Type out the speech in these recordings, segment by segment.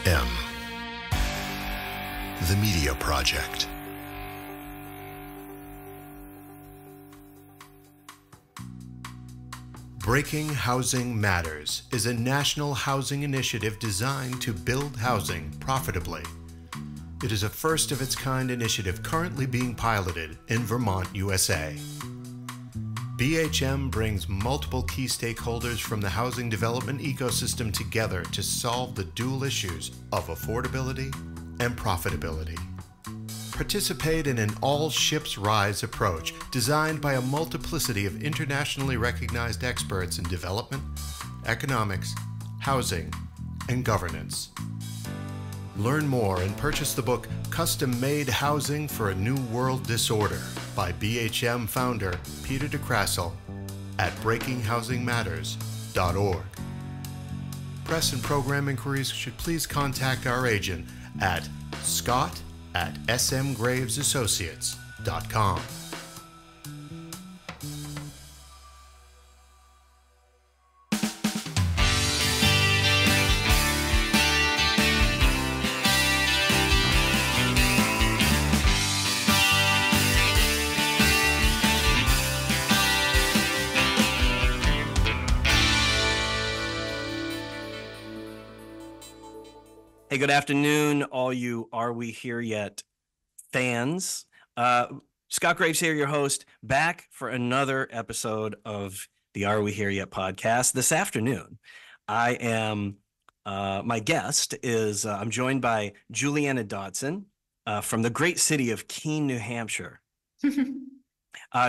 BHM, the Media Project. Breaking Housing Matters is a national housing initiative designed to build housing profitably. It is a first-of-its-kind initiative currently being piloted in Vermont, USA. BHM brings multiple key stakeholders from the housing development ecosystem together to solve the dual issues of affordability and profitability. Participate in an all ships rise approach designed by a multiplicity of internationally recognized experts in development, economics, housing, and governance. Learn more and purchase the book Custom Made Housing for a New World Disorder by BHM founder Peter DeCrassel at breakinghousingmatters.org. Press and program inquiries should please contact our agent at scott@smgravesassociates.com. Hey, good afternoon, all you Are We Here Yet fans. Scott Graves here, your host, back for another episode of the Are We Here Yet podcast. This afternoon, I am, my guest is, I'm joined by Juliana Dodson from the great city of Keene, New Hampshire.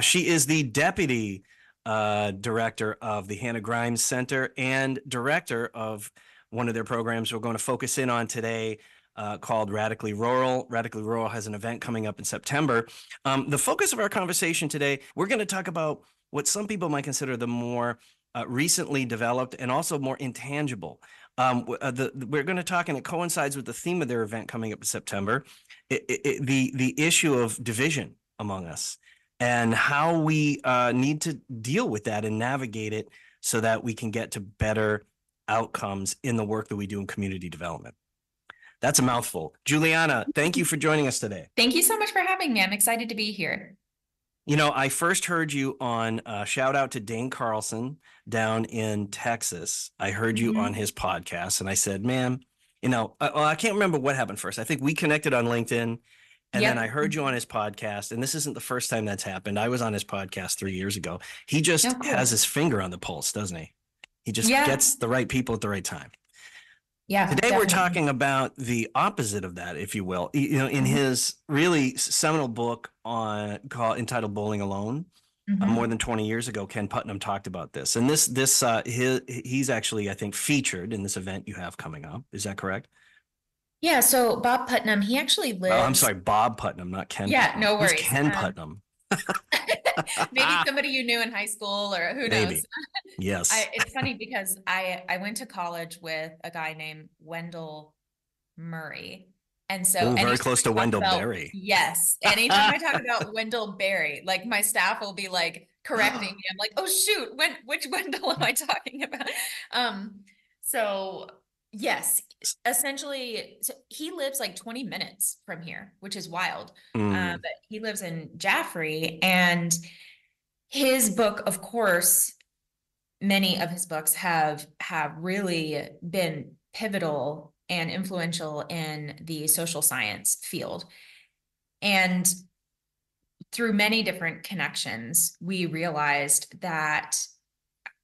She is the deputy director of the Hannah Grimes Center and director of one of their programs we're going to focus in on today called Radically Rural. Radically Rural has an event coming up in September. The focus of our conversation today, we're going to talk about what some people might consider the more recently developed and also more intangible. We're going to talk, and it coincides with the theme of their event coming up in September, the issue of division among us and how we need to deal with that and navigate it so that we can get to better outcomes in the work that we do in community development. That's a mouthful. Juliana, thank you for joining us today. Thank you so much for having me. I'm excited to be here. You know, I first heard you on, shout out to Dane Carlson down in Texas. I heard you on his podcast and I said, man, you know, I can't remember what happened first. I think we connected on LinkedIn and then I heard you on his podcast, and this isn't the first time that's happened. I was on his podcast 3 years ago. He just has his finger on the pulse, doesn't he? He just gets the right people at the right time. Yeah. Today we're talking about the opposite of that, if you will. You know, in his really seminal book entitled Bowling Alone, more than 20 years ago, Ken Putnam talked about this. And he's actually, I think, featured in this event you have coming up. Is that correct? Yeah. So Bob Putnam, he actually lives. Oh, I'm sorry, Bob Putnam, not Ken. Yeah, Putnam. no worries. Who's Ken Putnam? Maybe somebody you knew in high school, or who knows. Maybe. Yes. It's funny because I went to college with a guy named Wendell Murray. And so very close to Wendell Berry. Yes. Anytime I talk about Wendell Berry, like my staff will be like correcting me. I'm like, oh shoot, which Wendell am I talking about? So yes, essentially, so he lives like 20 minutes from here, which is wild. But he lives in Jaffrey, and his book, of course, many of his books have really been pivotal and influential in the social science field. And through many different connections, we realized that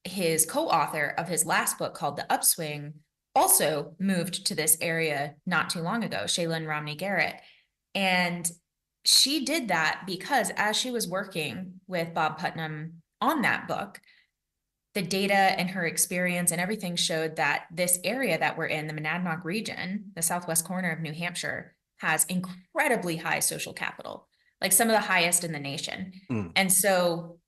his co-author of his last book, called The Upswing, also moved to this area not too long ago, Shaylin Romney Garrett. And she did that because as she was working with Bob Putnam on that book, the data and her experience and everything showed that this area that we're in, the Monadnock region, the southwest corner of New Hampshire, has incredibly high social capital, like some of the highest in the nation. And so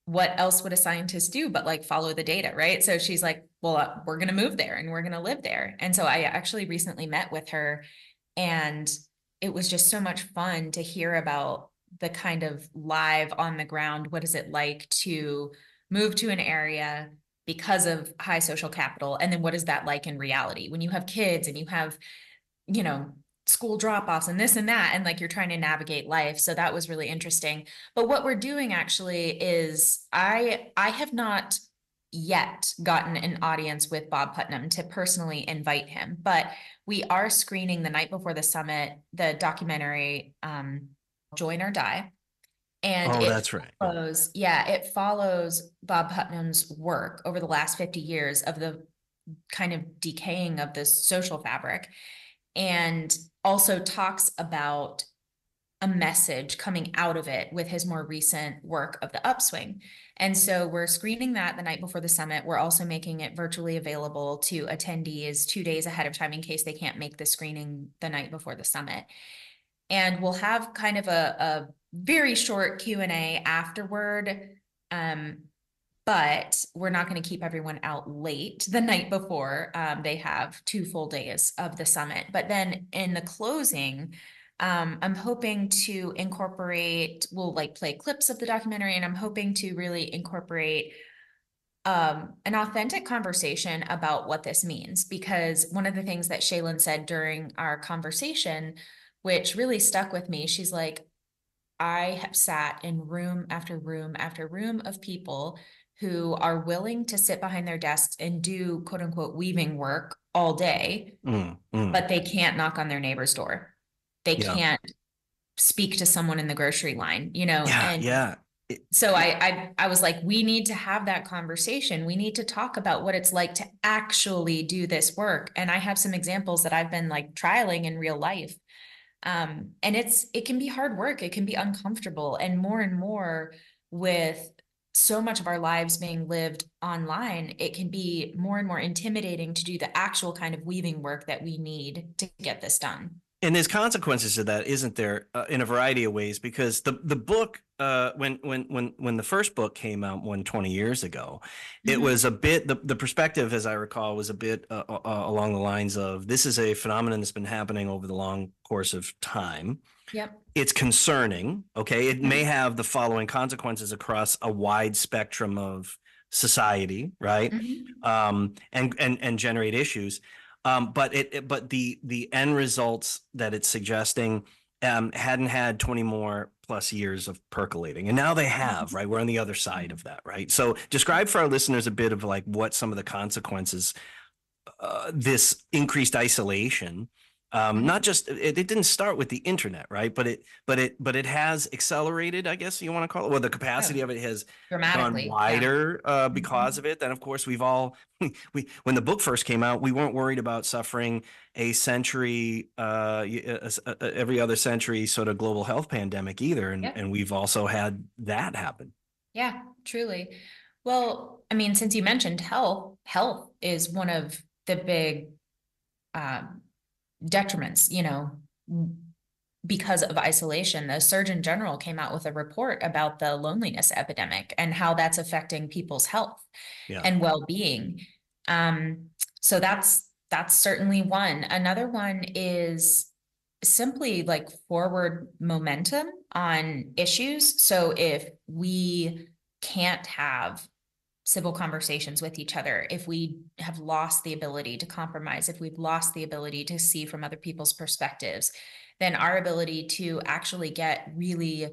what else would a scientist do but like follow the data, right? So she's like, well, we're going to move there and we're going to live there. And so I actually recently met with her, and it was just so much fun to hear about the kind of live on the ground, what is it like to move to an area, because of high social capital. And then what is that like in reality when you have kids and you have, you know, school drop-offs and this and that, and like you're trying to navigate life. So that was really interesting. But what we're doing actually is I have not yet gotten an audience with Bob Putnam to personally invite him, but we are screening the night before the summit the documentary Join or Die. And Oh, it that's right. follows, yeah, it follows Bob Putnam's work over the last 50 years of the kind of decaying of the social fabric, and also talks about a message coming out of it with his more recent work of the upswing. And so we're screening that the night before the summit. We're also making it virtually available to attendees 2 days ahead of time in case they can't make the screening the night before the summit. And we'll have kind of a very short Q&A afterward. But we're not going to keep everyone out late the night before. They have 2 full days of the summit. But then in the closing, I'm hoping to incorporate, we'll like play clips of the documentary, and I'm hoping to really incorporate an authentic conversation about what this means. Because one of the things that Shaylin said during our conversation, which really stuck with me, she's like, I have sat in room after room after room of people who are willing to sit behind their desks and do quote unquote weaving work all day, but they can't knock on their neighbor's door. They can't speak to someone in the grocery line, you know? So I was like, we need to have that conversation. We need to talk about what it's like to actually do this work. And I have some examples that I've been like trialing in real life. And it can be hard work. It can be uncomfortable, and more with so much of our lives being lived online, it can be more and more intimidating to do the actual kind of weaving work that we need to get this done. And there's consequences to that, isn't there, in a variety of ways? Because the book, when the first book came out 20 years ago, it was a bit, the perspective, as I recall, was a bit along the lines of, this is a phenomenon that's been happening over the long course of time. Yep. It's concerning. Okay. It may have the following consequences across a wide spectrum of society, right? And generate issues. But the end results that it's suggesting hadn't had 20 more plus years of percolating, and now they have, right? We're on the other side of that, right? So describe for our listeners a bit of like what some of the consequences, this increased isolation, not just, it didn't start with the internet, right? But it has accelerated, I guess you want to call it. Well, the capacity of it has gone wider because of it. Then, of course, when the book first came out, we weren't worried about suffering a century, every other century sort of global health pandemic either. And we've also had that happen. Yeah, truly. Well, I mean, since you mentioned health is one of the big detriments, you know, because of isolation. The Surgeon General came out with a report about the loneliness epidemic and how that's affecting people's health and well-being. So that's certainly one. Another one is simply like forward momentum on issues. So if we can't have civil conversations with each other, if we have lost the ability to compromise, if we've lost the ability to see from other people's perspectives, then our ability to actually get really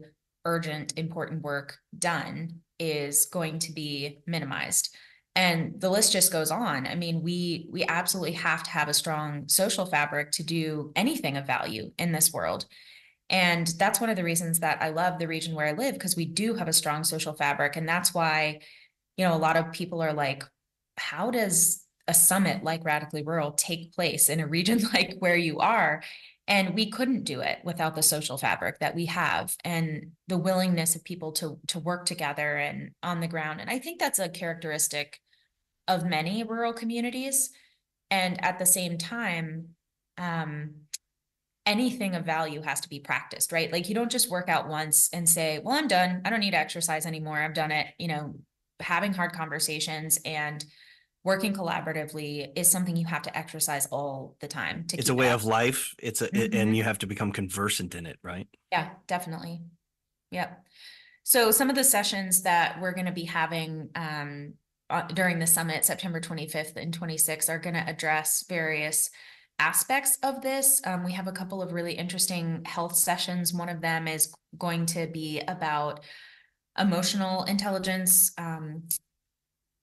urgent, important work done is going to be minimized. And the list just goes on. I mean, we absolutely have to have a strong social fabric to do anything of value in this world. And that's one of the reasons that I love the region where I live, because we do have a strong social fabric. And that's why, you know, a lot of people are like, how does a summit like Radically Rural take place in a region like where you are? And we couldn't do it without the social fabric that we have and the willingness of people to work together and on the ground. And I think that's a characteristic of many rural communities. And at the same time, anything of value has to be practiced, right? Like you don't just work out once and say, well, I'm done. I don't need to exercise anymore. I've done it. You know, having hard conversations and working collaboratively is something you have to exercise all the time. It's a way of life. And you have to become conversant in it, right? Yeah, definitely. Yep. So some of the sessions that we're going to be having during the summit, September 25th and 26th, are going to address various aspects of this. We have a couple of really interesting health sessions. One of them is going to be about emotional intelligence.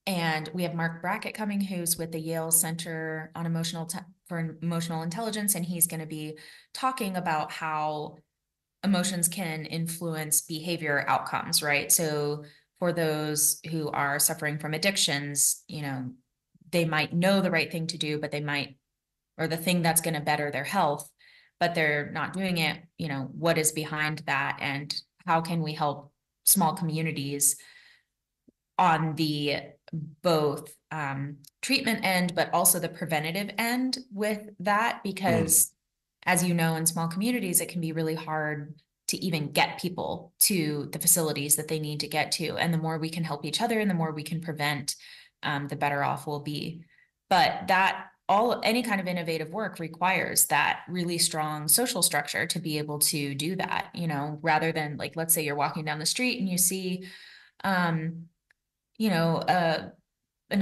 And we have Mark Brackett coming, who's with the Yale Center on for Emotional Intelligence, and he's going to be talking about how emotions can influence behavior outcomes, right? So for those who are suffering from addictions, they might know the right thing to do, but or the thing that's going to better their health, but they're not doing it. What is behind that, and how can we help small communities on the both treatment end, but also the preventative end with that? Because as you know, in small communities, it can be really hard to even get people to the facilities that they need to get to. And the more we can help each other and the more we can prevent, the better off we'll be. But any kind of innovative work requires that really strong social structure to be able to do that, rather than, like, let's say you're walking down the street and you see, an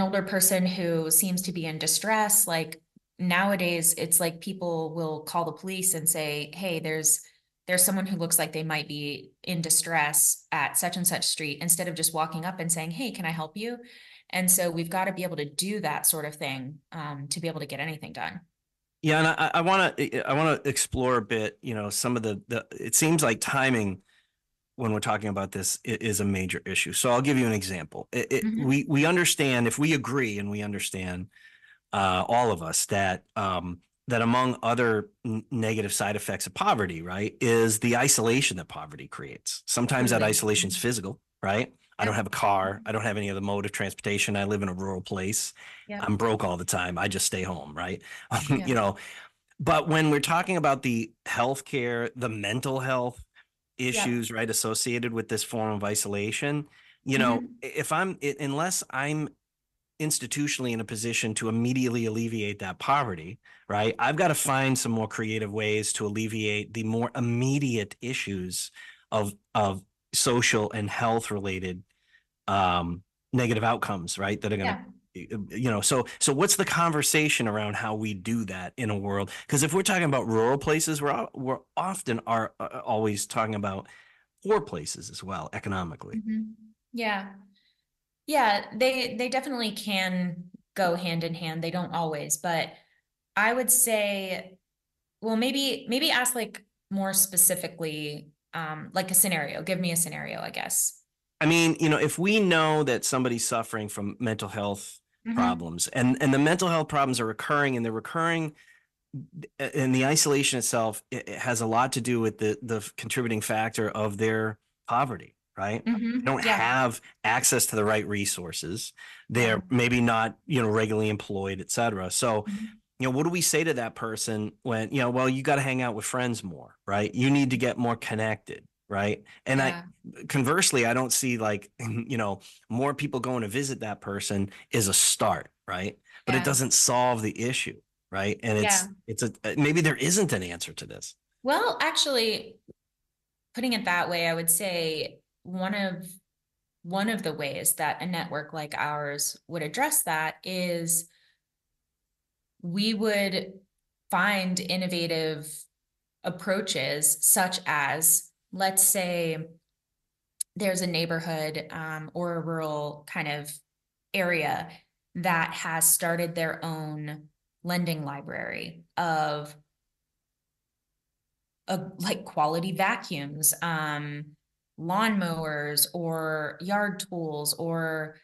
older person who seems to be in distress. Like, nowadays, it's like people will call the police and say, hey, there's someone who looks like they might be in distress at such and such street, instead of just walking up and saying, hey, can I help you? And so we've got to be able to do that sort of thing, to be able to get anything done. Yeah, and I want to explore a bit, some of the it seems like timing when we're talking about this is a major issue. So I'll give you an example. We understand, if we agree, and we understand, all of us, that that among other negative side effects of poverty, right, is the isolation that poverty creates. Sometimes that isolation is physical, right? I don't have a car. I don't have any other mode of transportation. I live in a rural place. I'm broke all the time. I just stay home, right? But when we're talking about the healthcare, the mental health issues, right, associated with this form of isolation, unless I'm institutionally in a position to immediately alleviate that poverty, right, I've got to find some more creative ways to alleviate the more immediate issues of social and health related negative outcomes, right, that are going to so what's the conversation around how we do that in a world? Because if we're talking about rural places, we're often always talking about poor places as well, economically. Yeah, they definitely can go hand in hand. They don't always, but I would say, well, maybe ask, like, more specifically, like a scenario. Give me a scenario, I guess. I mean, if we know that somebody's suffering from mental health problems, and the mental health problems are recurring, and they're recurring, and the isolation itself, it has a lot to do with the contributing factor of their poverty, right? They don't have access to the right resources. They're maybe not, regularly employed, et cetera. So, what do we say to that person when, well, you got to hang out with friends more, right? You need to get more connected, right? And conversely, I don't see, like, more people going to visit that person is a start, right? But it doesn't solve the issue, right? And maybe there isn't an answer to this. Well, actually, putting it that way, I would say one of the ways that a network like ours would address that is we would find innovative approaches, such as, let's say there's a neighborhood, or a rural kind of area that has started their own lending library of like quality vacuums, lawnmowers, or yard tools, or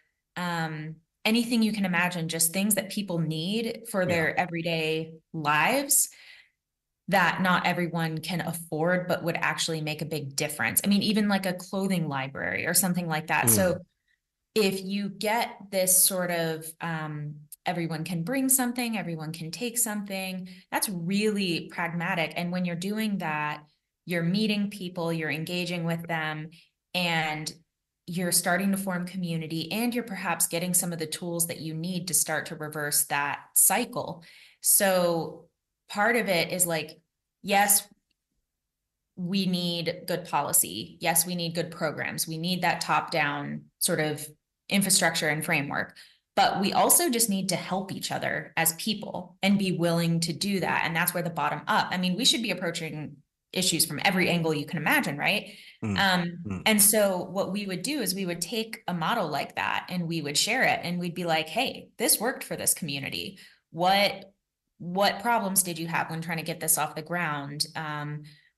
anything you can imagine, just things that people need for their everyday lives that not everyone can afford, but would actually make a big difference. I mean, even like a clothing library or something like that. So if you get this sort of, everyone can bring something, everyone can take something, that's really pragmatic. And when you're doing that, you're meeting people, you're engaging with them, and you're starting to form community, and you're perhaps getting some of the tools that you need to start to reverse that cycle. So part of it is like, yes, we need good policy. Yes, we need good programs. We need that top-down sort of infrastructure and framework. But we also just need to help each other as people and be willing to do that. And that's where the bottom up. I mean, we should be approaching issues from every angle you can imagine, right? And so what we would do is we would take a model like that and we would share it and we'd be like, hey, this worked for this community. What problems did you have when trying to get this off the ground?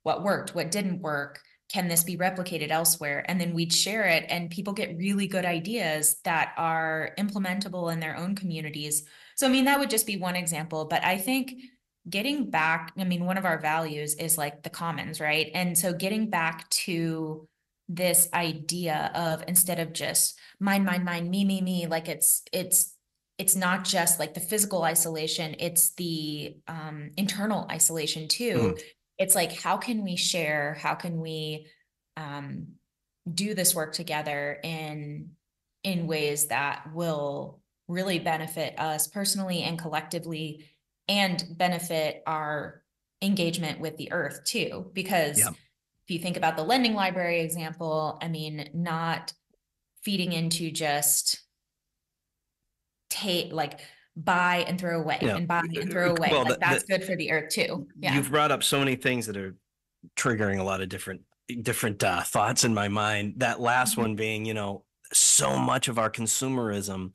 What worked? What didn't work? Can this be replicated elsewhere? And then we'd share it and people get really good ideas that are implementable in their own communities. So, I mean, that would just be one example, but I think getting back, I mean, one of our values is like the commons, right? And so getting back to this idea of, instead of just mine, me, like it's not just like the physical isolation, it's the internal isolation too. It's like, how can we share? How can we do this work together in ways that will really benefit us personally and collectively, and benefit our engagement with the earth too? Because if you think about the lending library example, I mean, not feeding into just buy and throw away and buy and throw away. Well, like that's good for the earth too. Yeah. You've brought up so many things that are triggering a lot of different thoughts in my mind. That last one being, you know, so much of our consumerism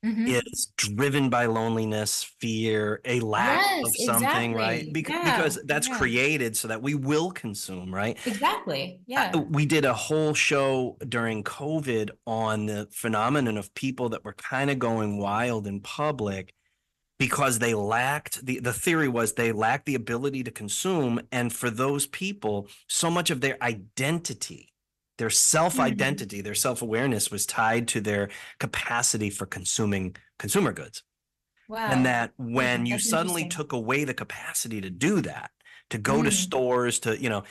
is driven by loneliness, fear, a lack of something, right? Because that's created so that we will consume, right? Exactly. Yeah. We did a whole show during COVID on the phenomenon of people that were kind of going wild in public because they lacked the theory was they lacked the ability to consume. And for those people, so much of their identity, their self-identity, their self-awareness was tied to their capacity for consuming consumer goods. Wow. And that when you suddenly took away the capacity to do that, to go to stores, to, you know,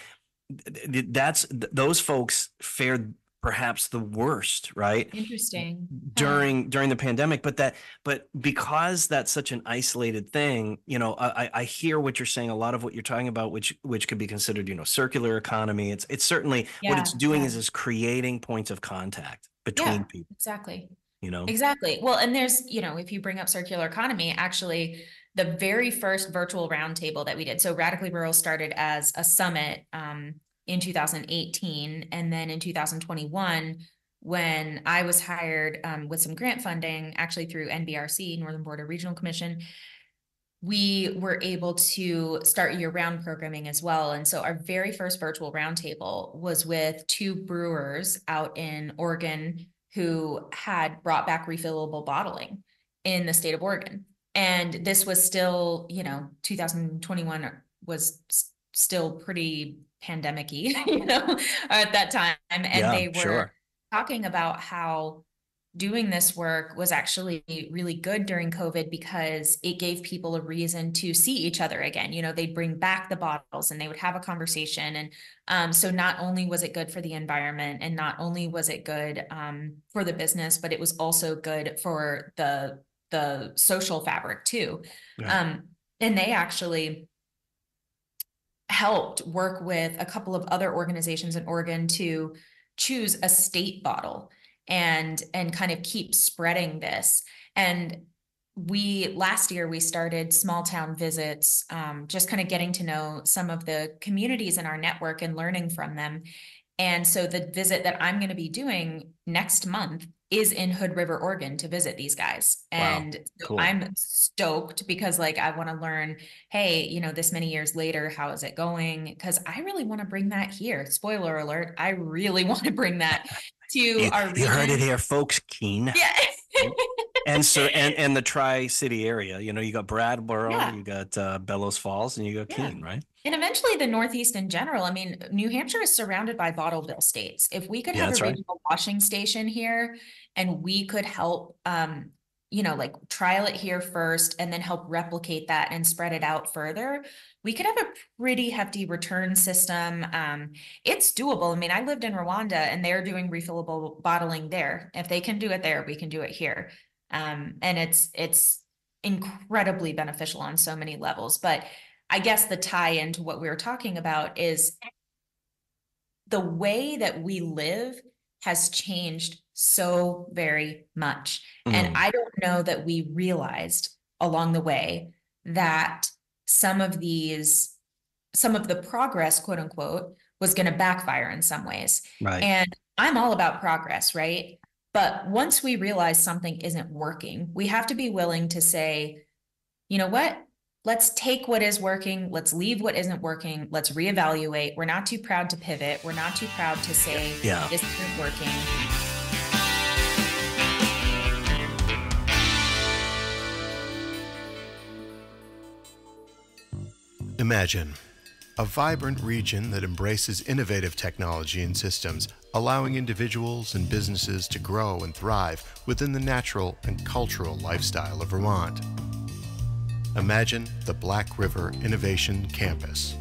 those folks fared perhaps the worst, right? Interesting. During the pandemic, but because that's such an isolated thing, you know, I hear what you're saying, a lot of what you're talking about, which could be considered, you know, circular economy. It's certainly what it's doing is creating points of contact between people. Exactly. You know? Exactly. Well, and there's, you know, if you bring up circular economy, actually the very first virtual roundtable that we did. So Radically Rural started as a summit, in 2018. And then in 2021, when I was hired with some grant funding, actually through NBRC, Northern Border Regional Commission, we were able to start year-round programming as well. And so our very first virtual roundtable was with two brewers out in Oregon who had brought back refillable bottling in the state of Oregon. And this was still, you know, 2021 was still pretty pandemic-y, you know, at that time. And they were talking about how doing this work was actually really good during COVID because it gave people a reason to see each other again. You know, they'd bring back the bottles and they would have a conversation. And so not only was it good for the environment and not only was it good for the business, but it was also good for the social fabric too. And they actually helped work with a couple of other organizations in Oregon to choose a state bottle and kind of keep spreading this. And last year we started small town visits, just kind of getting to know some of the communities in our network and learning from them. And so the visit that I'm going to be doing next month is in Hood River, Oregon, to visit these guys. And so I'm stoked because like, I want to learn, hey, you know, this many years later, how is it going? Because I really want to bring that here. Spoiler alert. I really want to bring that to our region. You heard it here, folks. Keene. Yeah. And so, and the Tri-City area, you know, you got Bradboro, you got Bellows Falls, and you got Keene, right? And eventually the Northeast in general. I mean, New Hampshire is surrounded by bottle bill states. If we could have a regional washing station here and we could help, you know, like trial it here first and then help replicate that and spread it out further, we could have a pretty hefty return system. It's doable. I mean, I lived in Rwanda and they're doing refillable bottling there. If they can do it there, we can do it here. And it's incredibly beneficial on so many levels. But I guess the tie into what we were talking about is the way that we live has changed so very much. And Mm. I don't know that we realized along the way that some of the progress, quote unquote, was going to backfire in some ways. Right. And I'm all about progress, right? But once we realize something isn't working, we have to be willing to say, you know what? Let's take what is working. Let's leave what isn't working. Let's reevaluate. We're not too proud to pivot. We're not too proud to say, Yeah. this isn't working. Imagine a vibrant region that embraces innovative technology and systems, allowing individuals and businesses to grow and thrive within the natural and cultural lifestyle of Vermont. Imagine the Black River Innovation Campus.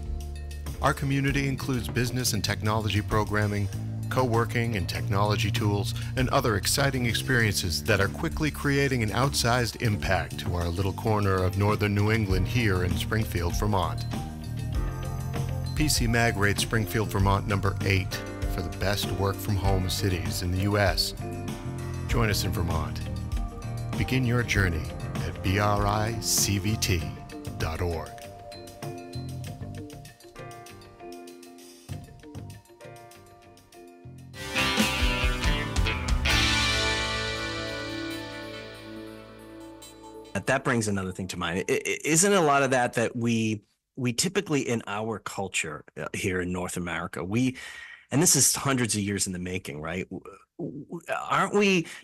Our community includes business and technology programming, co-working and technology tools, and other exciting experiences that are quickly creating an outsized impact to our little corner of northern New England here in Springfield, Vermont. PC Mag rates Springfield, Vermont number 8 for the best work-from-home cities in the U.S. Join us in Vermont. Begin your journey at bricvt.org. That brings another thing to mind. Isn't a lot of that we typically in our culture here in North America, and this is hundreds of years in the making, right?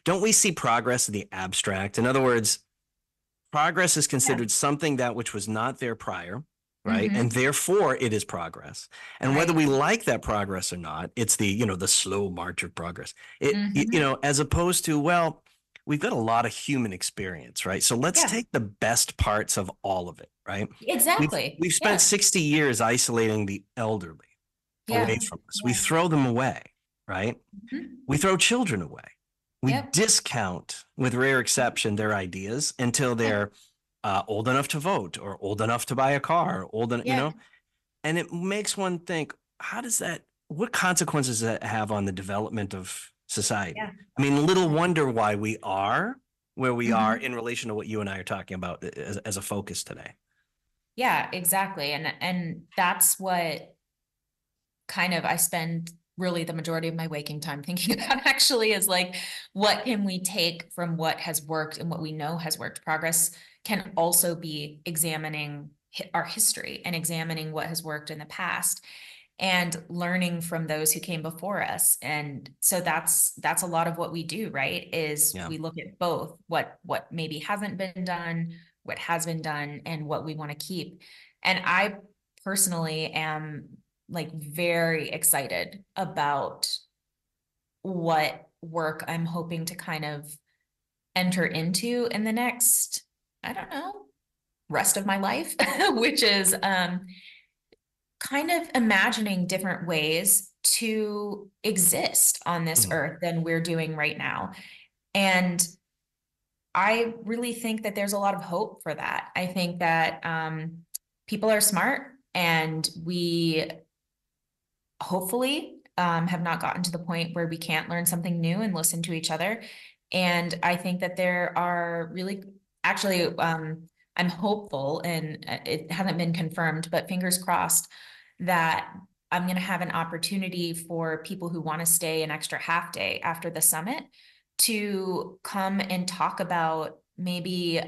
Don't we see progress in the abstract? In other words, progress is considered something that which was not there prior, right? Mhm. And therefore it is progress. And whether Right. we like that progress or not, it's the slow march of progress. Mhm. As opposed to, well, we've got a lot of human experience, right? So let's Yeah. take the best parts of all of it, right? Exactly. We've spent 60 years isolating the elderly away Yeah. from us. We throw them away, right? Mhm. We throw children away. We Yep. discount, with rare exception, their ideas until they're old enough to vote or old enough to buy a car, Yeah. and it makes one think, what consequences does that have on the development of society? Yeah. I mean, little wonder why we are where we are Mhm. in relation to what you and I are talking about as a focus today. Yeah, exactly. And that's what kind of I spend really the majority of my waking time thinking about actually is like, what can we take from what has worked and what we know has worked? Progress can also be examining our history and examining what has worked in the past and learning from those who came before us. And so that's a lot of what we do, right? Is Yeah. we look at both what maybe hasn't been done, what has been done, and what we want to keep. And I personally am like very excited about what work I'm hoping to kind of enter into in the next, I don't know, rest of my life, which is kind of imagining different ways to exist on this earth than we're doing right now. And I really think that there's a lot of hope for that. I think that people are smart and we hopefully have not gotten to the point where we can't learn something new and listen to each other. And I think that there are really, actually, I'm hopeful, and it hasn't been confirmed, but fingers crossed that I'm going to have an opportunity for people who want to stay an extra half day after the summit to come and talk about maybe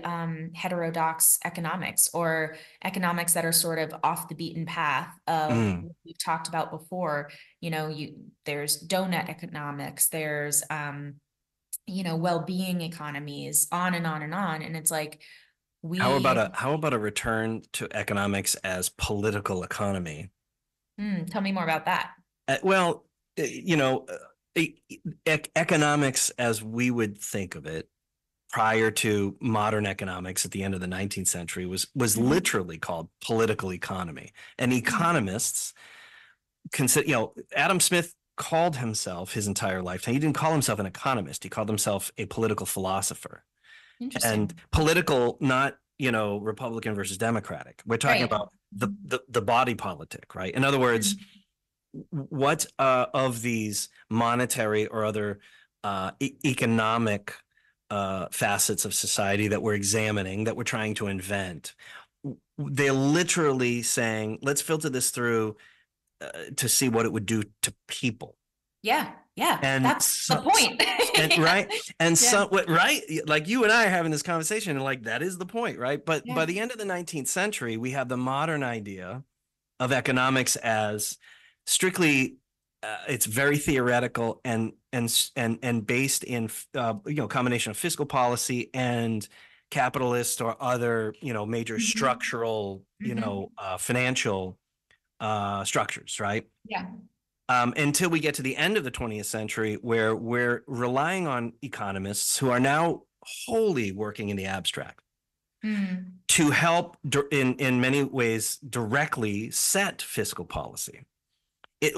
heterodox economics or economics that are sort of off the beaten path of what we've talked about before. There's donut economics, there's well-being economies, on and on and on. And it's like How about a return to economics as political economy? Tell me more about that. Economics as we would think of it prior to modern economics at the end of the 19th century was literally called political economy. And economists consider, Adam Smith called himself his entire lifetime. He didn't call himself an economist. He called himself a political philosopher. And political, not, Republican versus Democratic. We're talking about the body politic, right? In other words, what of these monetary or other economic facets of society that we're examining, that we're trying to invent. They're literally saying, let's filter this through to see what it would do to people. Yeah, And that's the point. And right. And Yeah. right. Like you and I are having this conversation, and like that is the point, right? But Yeah. by the end of the 19th century, we have the modern idea of economics as strictly it's very theoretical and based in combination of fiscal policy and capitalist or other major structural financial structures, right? Yeah. Until we get to the end of the 20th century, where we're relying on economists who are now wholly working in the abstract to help in many ways directly set fiscal policy. We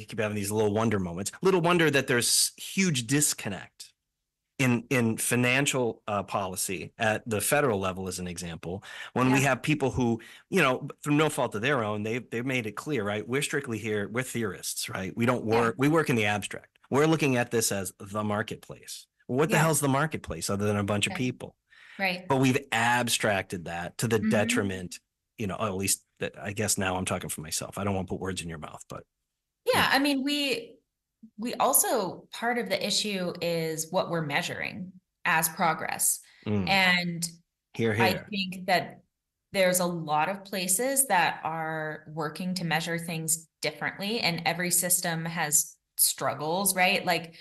keep having these little wonder moments. Little wonder that there's huge disconnect in financial policy at the federal level, as an example, when we have people who, through no fault of their own, they've made it clear, right? We're strictly here, we're theorists, right? We don't work, we work in the abstract. We're looking at this as the marketplace. Well, what the hell's the marketplace other than a bunch of people? Right. But we've abstracted that to the detriment, at least I guess now I'm talking for myself. I don't want to put words in your mouth, but. Yeah, I mean, we also, part of the issue is what we're measuring as progress. And I think that there's a lot of places that are working to measure things differently, and every system has struggles, right? Like,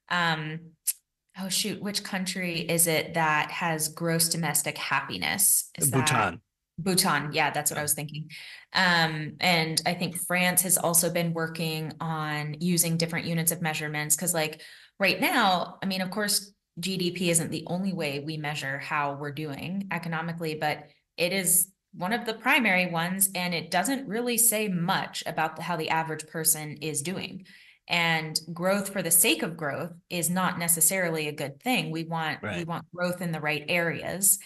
oh shoot, which country is it that has gross domestic happiness? Is Bhutan. Bhutan, yeah, that's what I was thinking. And I think France has also been working on using different units of measurements, because like right now, I mean, of course, GDP isn't the only way we measure how we're doing economically, but it is one of the primary ones, and it doesn't really say much about how the average person is doing. And growth for the sake of growth is not necessarily a good thing. We want growth in the right areas.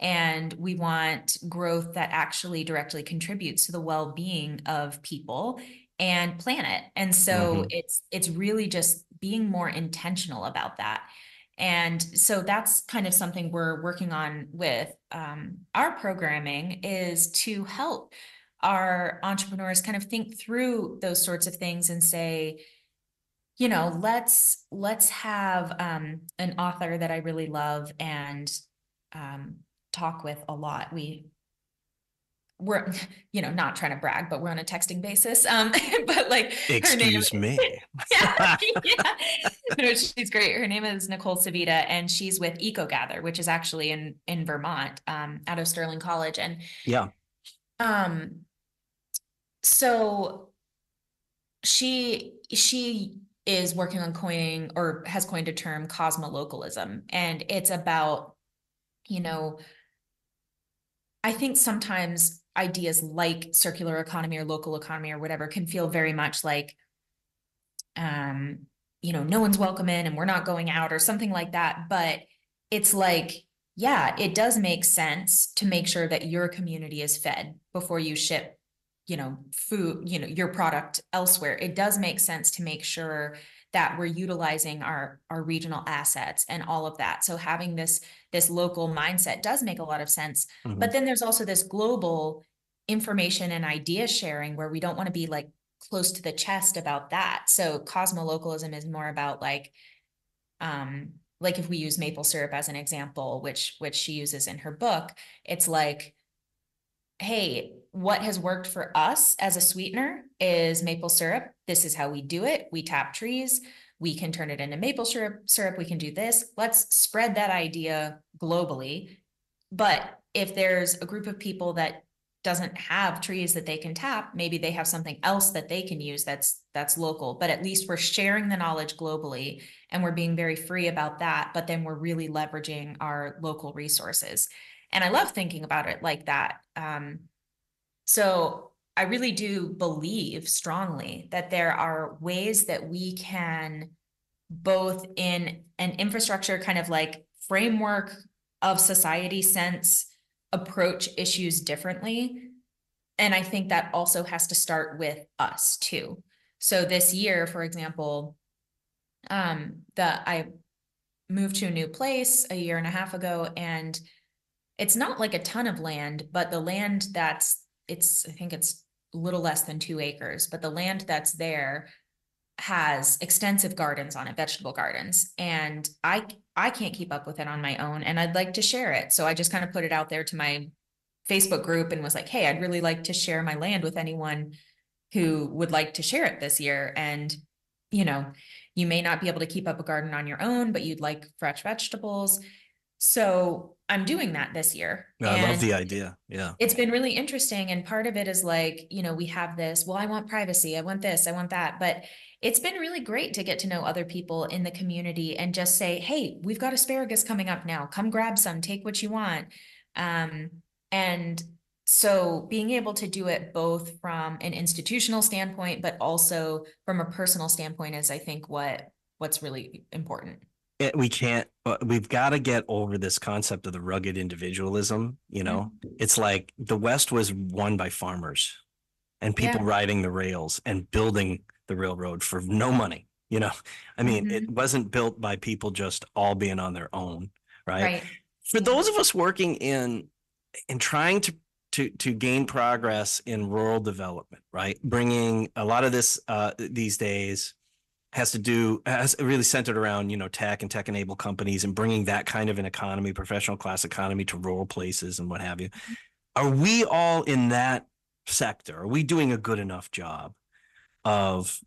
And we want growth that actually directly contributes to the well-being of people and planet. And so it's really just being more intentional about that. And so that's kind of something we're working on with our programming, is to help our entrepreneurs kind of think through those sorts of things and say, let's have an author that I really love and talk with a lot. We're not trying to brag, but we're on a texting basis. But like, excuse me. Yeah. No, she's great. Her name is Nicole Savita, and she's with EcoGather, which is actually in Vermont, out of Sterling College. And so she is working on coining, or has coined a term, cosmolocalism, and it's about, I think sometimes ideas like circular economy or local economy or whatever can feel very much like, no one's welcome in and we're not going out or something like that. But it's like, yeah, it does make sense to make sure that your community is fed before you ship, food, your product elsewhere. It does make sense to make sure that we're utilizing our regional assets and all of that. So having this local mindset does make a lot of sense. But then there's also this global information and idea sharing where we don't want to be like close to the chest about that. So cosmolocalism is more about like if we use maple syrup as an example, which she uses in her book, it's like, hey, what has worked for us as a sweetener is maple syrup. This is how we do it. We tap trees. We can turn it into maple syrup. We can do this. Let's spread that idea globally. But if there's a group of people that doesn't have trees that they can tap, maybe they have something else that they can use that's local. But at least we're sharing the knowledge globally, and we're being very free about that. But then we're really leveraging our local resources. And I love thinking about it like that. So I really do believe strongly that there are ways that we can, both in an infrastructure kind of like framework of society sense, approach issues differently. And I think that also has to start with us too. So this year, for example, I moved to a new place a year and a half ago, and it's not like a ton of land, but the land I think it's a little less than 2 acres, but the land that's there has extensive gardens on it, vegetable gardens. And I can't keep up with it on my own, and I'd like to share it. So I just kind of put it out there to my Facebook group and was like, hey, I'd really like to share my land with anyone who would like to share it this year. And, you know, you may not be able to keep up a garden on your own, but you'd like fresh vegetables. So I'm doing that this year. I love the idea. Yeah. It's been really interesting. And part of it is like, we have this, well, I want privacy. I want this, I want that. But it's been really great to get to know other people in the community and just say, hey, we've got asparagus coming up now. Come grab some, take what you want. And so being able to do it both from an institutional standpoint, but also from a personal standpoint is, I think, what's really important. We've got to get over this concept of the rugged individualism. It's like the West was won by farmers and people riding the rails and building the railroad for no money. I mean, it wasn't built by people just all being on their own. Right. For those of us working in trying to gain progress in rural development, right? Bringing a lot of this these days has really centered around, tech and tech-enabled companies and bringing that kind of an economy, professional class economy to rural places and what have you. Are we all in that sector? Are we doing a good enough job of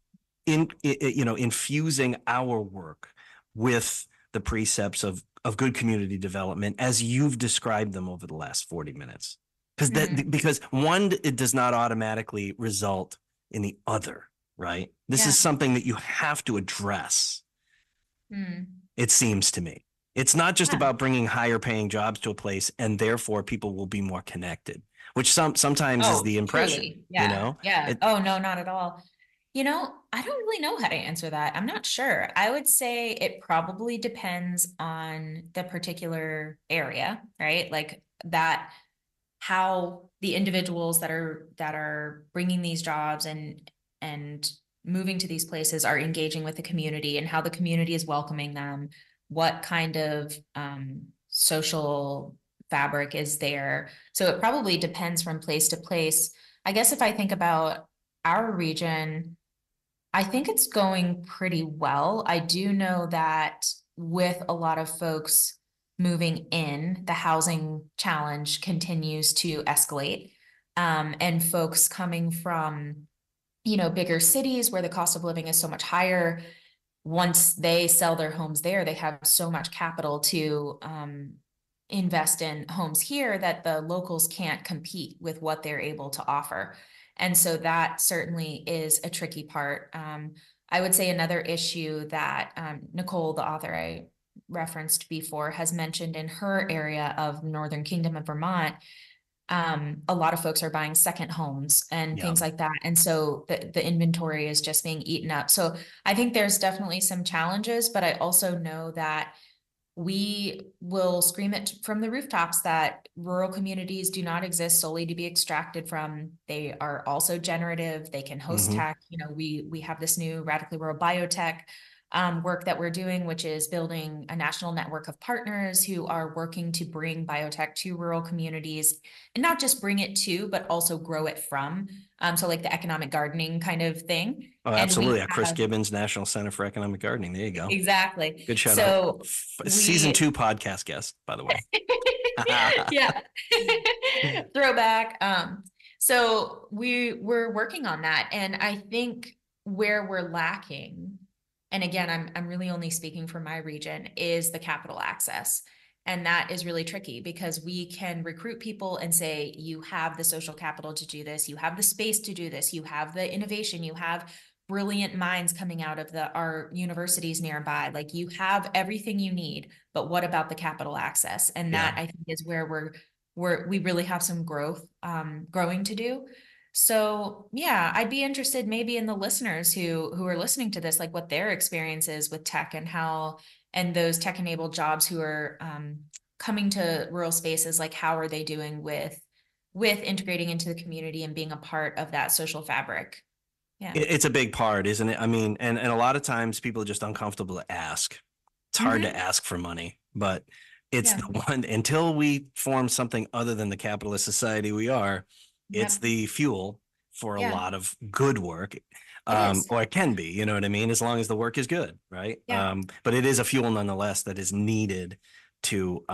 infusing our work with the precepts of good community development as you've described them over the last 40 minutes? Because one, it does not automatically result in the other. Right. This is something that you have to address. It seems to me. It's not just about bringing higher paying jobs to a place and therefore people will be more connected, which sometimes is the impression, truly. Yeah. No, not at all. I don't really know how to answer that. I'm not sure. I would say it probably depends on the particular area, right? Like that, how the individuals that are bringing these jobs and moving to these places are engaging with the community and how the community is welcoming them, what kind of social fabric is there. So it probably depends from place to place. I guess if I think about our region, I think it's going pretty well. I do know that with a lot of folks moving in, the housing challenge continues to escalate. And folks coming from bigger cities where the cost of living is so much higher, once they sell their homes there, they have so much capital to invest in homes here that the locals can't compete with what they're able to offer. And so that certainly is a tricky part. I would say another issue that Nicole, the author I referenced before, has mentioned in her area of Northern Kingdom of Vermont, a lot of folks are buying second homes and things like that. And so the inventory is just being eaten up. So I think there's definitely some challenges, but I also know that we will scream it from the rooftops that rural communities do not exist solely to be extracted from. They are also generative. They can host tech. We have this new radically rural biotech work that we're doing, which is building a national network of partners who are working to bring biotech to rural communities, and not just bring it to, but also grow it from. So like the economic gardening kind of thing. Oh, absolutely. Chris Gibbons, National Center for Economic Gardening. There you go. Exactly. Good shout out. Season 2 podcast guest, by the way. Yeah. Throwback. So we're working on that. And I think where we're lacking, and again, I'm really only speaking for my region, is the capital access. And that is really tricky because we can recruit people and say, you have the social capital to do this, you have the space to do this, you have the innovation, you have brilliant minds coming out of our universities nearby. Like you have everything you need, but what about the capital access? And that I think is where we really have some growing to do. So yeah, I'd be interested maybe in the listeners who are listening to this, like what their experience is with tech and those tech-enabled jobs who are coming to rural spaces, like how are they doing with integrating into the community and being a part of that social fabric? Yeah. It's a big part, isn't it? I mean, and a lot of times people are just uncomfortable to ask. It's hard to ask for money, but it's Yeah. the one until we form something other than the capitalist society we are, it's Yep. the fuel for a Yeah. lot of good work. It is. Or it can be, you know what I mean? As long as the work is good, right? Yeah. But it is a fuel nonetheless that is needed to,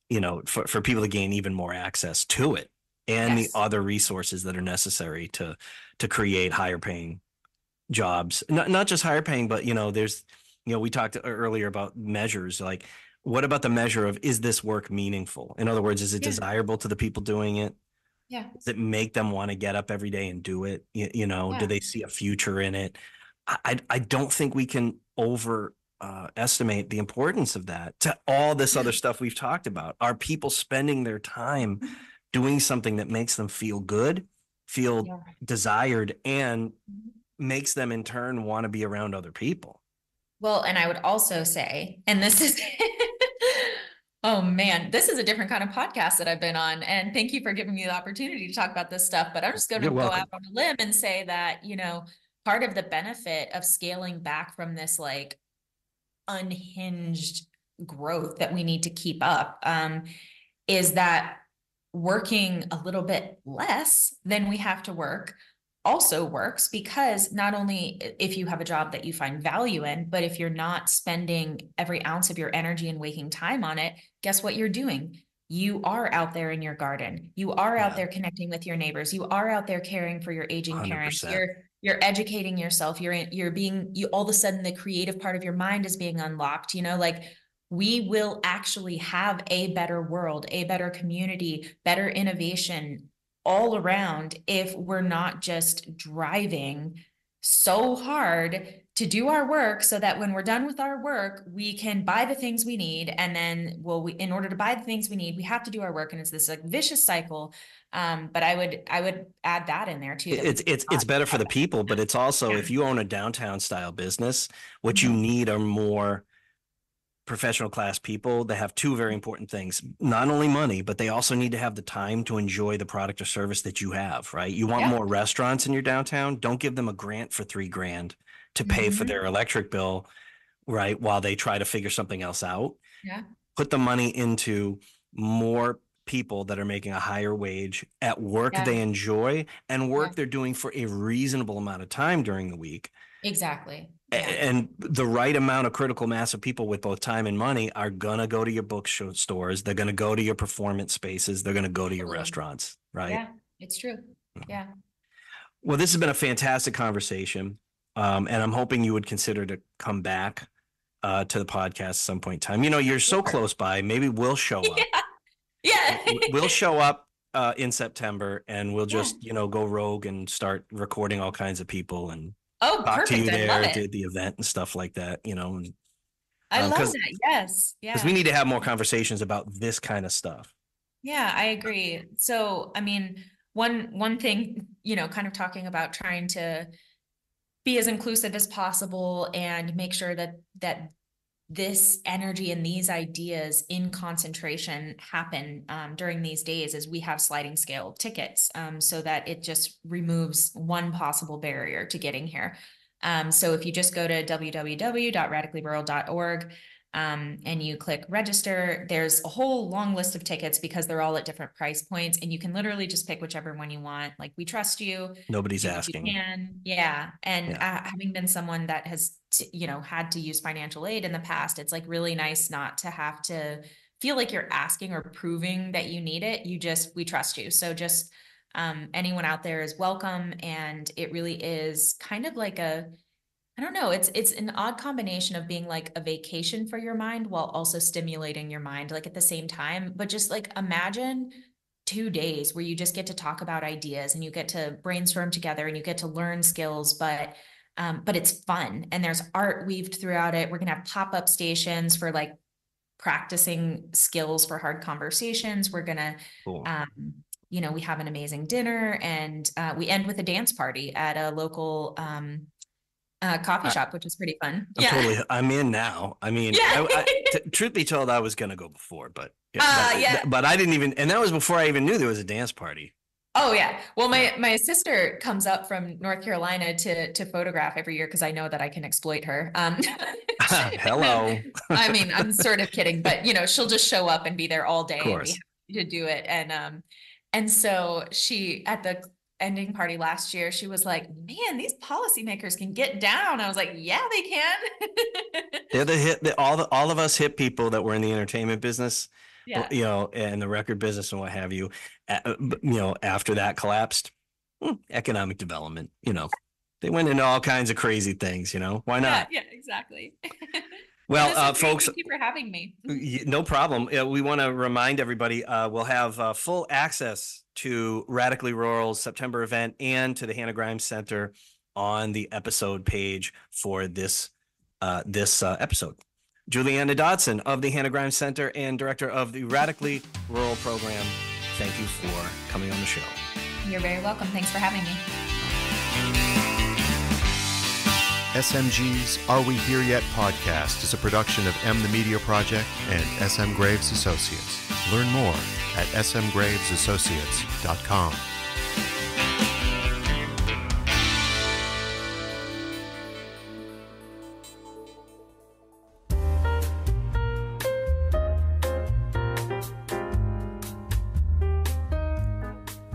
you know, for people to gain even more access to it and the Yes. other resources that are necessary to create higher paying jobs. Not just higher paying, but, you know, there's, you know, we talked earlier about measures. Like, what about the measure of, is this work meaningful? In other words, is it Yeah. desirable to the people doing it? Yeah. Does it make them want to get up every day and do it? You know, do Yeah. they see a future in it? I don't think we can estimate the importance of that to all this other stuff we've talked about. Are people spending their time doing something that makes them feel good, feel Yeah. desired, and makes them in turn want to be around other people? Well, and I would also say, and this is, oh man, this is a different kind of podcast that I've been on. And thank you for giving me the opportunity to talk about this stuff. But I'm just going to You're go welcome. out on a limb and say that, you know, part of the benefit of scaling back from this like unhinged growth that we need to keep up, is that working a little bit less than we have to work also works, because not only if you have a job that you find value in, but if you're not spending every ounce of your energy and waking time on it, guess what you're doing? You are out there in your garden. You are out Yeah. there connecting with your neighbors. You are out there caring for your aging parents. 100%. You're educating yourself. You all of a sudden the creative part of your mind is being unlocked, you know, like we will actually have a better world, a better community, better innovation all around if we're not just driving so hard to do our work so that when we're done with our work, we can buy the things we need. And then, in order to buy the things we need, we have to do our work. And it's this like vicious cycle. But I would add that in there too. It's better for the people, but it's also, if you own a downtown style business, what you need are more professional class people that have two very important things: not only money, but they also need to have the time to enjoy the product or service that you have, right? You want more restaurants in your downtown. Don't give them a grant for $3,000 to pay for their electric bill, right? While they try to figure something else out. Yeah. Put the money into more people that are making a higher wage at work they enjoy and work they're doing for a reasonable amount of time during the week. Exactly. And the right amount of critical mass of people with both time and money are going to go to your bookstores. They're going to go to your performance spaces. They're going to go to your restaurants, right? Yeah, it's true. Yeah. Well, this has been a fantastic conversation. And I'm hoping you would consider to come back to the podcast at some point in time. You know, you're so close by. Maybe we'll show up. Yeah. We'll show up in September, and we'll just, you know, go rogue and start recording all kinds of people and talk to you there at the event and stuff like that, you know. And, I love that. Yes. Yeah. Because we need to have more conversations about this kind of stuff. Yeah, I agree. So, I mean, one thing, you know, kind of talking about trying to be as inclusive as possible and make sure that this energy and these ideas in concentration happen during these days, as we have sliding scale tickets, so that it just removes one possible barrier to getting here. So if you just go to www.radicallyrural.org and you click register, there's a whole long list of tickets because they're all at different price points, and you can literally just pick whichever one you want. Like, we trust you. Nobody's asking. You can. Yeah. And having been someone that has, you know, had to use financial aid in the past, it's like really nice not to have to feel like you're asking or proving that you need it. We trust you. So just anyone out there is welcome. And it really is kind of like I don't know, it's an odd combination of being like a vacation for your mind while also stimulating your mind, like at the same time. But just like imagine 2 days where you just get to talk about ideas and you get to brainstorm together and you get to learn skills, but it's fun and there's art weaved throughout it. We're gonna have pop-up stations for like practicing skills for hard conversations. We're gonna, you know, we have an amazing dinner, and we end with a dance party at a local coffee shop, which is pretty fun. I'm in now. I mean, truth be told, I was going to go before, but but I didn't even, and that was before I even knew there was a dance party. Oh yeah. Well, my sister comes up from North Carolina to photograph every year because I know that I can exploit her. Hello. I mean, I'm sort of kidding, but she'll just show up and be there all day Of and be course. happy to do it. And so she at the ending party last year, she was like, "Man, these policymakers can get down." I was like, "Yeah, they can." They're the hit, all of us hip people that were in the entertainment business, Yeah. and the record business and what have you. After that collapsed, economic development. They went into all kinds of crazy things. Why not? Yeah, exactly. Well, This is great. folks, Thank you for having me. no problem. We want to remind everybody we'll have full access to Radically Rural's September event and to the Hannah Grimes Center on the episode page for this episode. Juliana Dodson of the Hannah Grimes Center and director of the Radically Rural program, thank you for coming on the show. You're very welcome. Thanks for having me. SMG's Are We Here Yet podcast is a production of M the Media Project and SM Graves Associates. Learn more at smgravesassociates.com.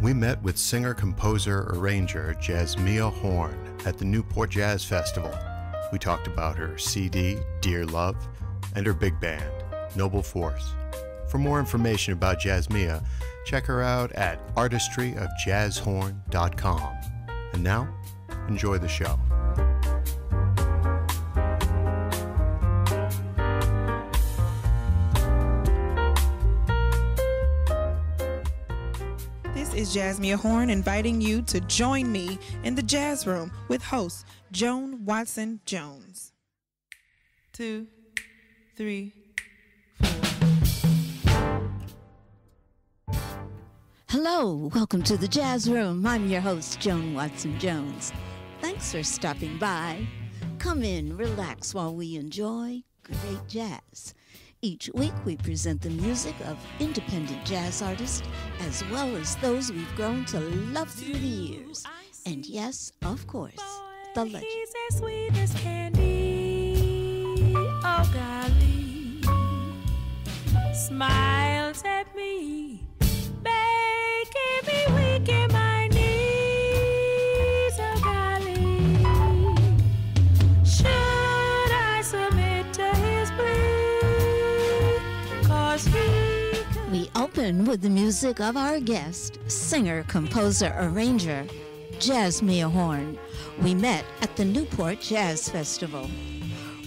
We met with singer-composer-arranger Jazzmeia Horn at the Newport Jazz Festival. We talked about her CD, Dear Love, and her big band, Noble Force. For more information about Jazzmeia, check her out at artistryofjazzhorn.com. And now, enjoy the show. This is Jazzmeia Horn inviting you to join me in the Jazz Room with host Joan Watson Jones. 2, 3, 4. Hello, welcome to the Jazz Room. I'm your host, Joan Watson Jones. Thanks for stopping by. Come in, relax while we enjoy great jazz. Each week we present the music of independent jazz artists as well as those we've grown to love through the years. And yes, of course, the legend. He's as sweet as candy, oh golly, smiles at me, making me weak in my knees, oh golly, should I submit to his plea, 'cause We open with the music of our guest, singer, composer, arranger, Jazzmeia Horn. We met at the Newport Jazz Festival.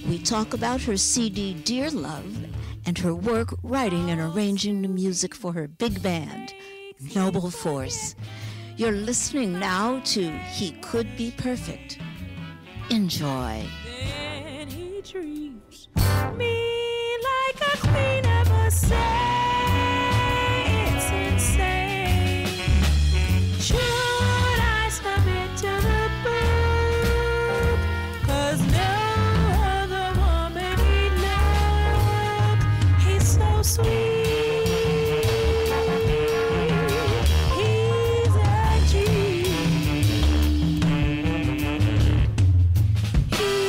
We talk about her CD, Dear Love, and her work writing and arranging the music for her big band, Noble Force. You're listening now to He Could Be Perfect. Enjoy. then he treats me like a queen of a say. It's insane. Should I submit to the book? 'Cause no other woman he loved. He's so sweet. He's a G. He could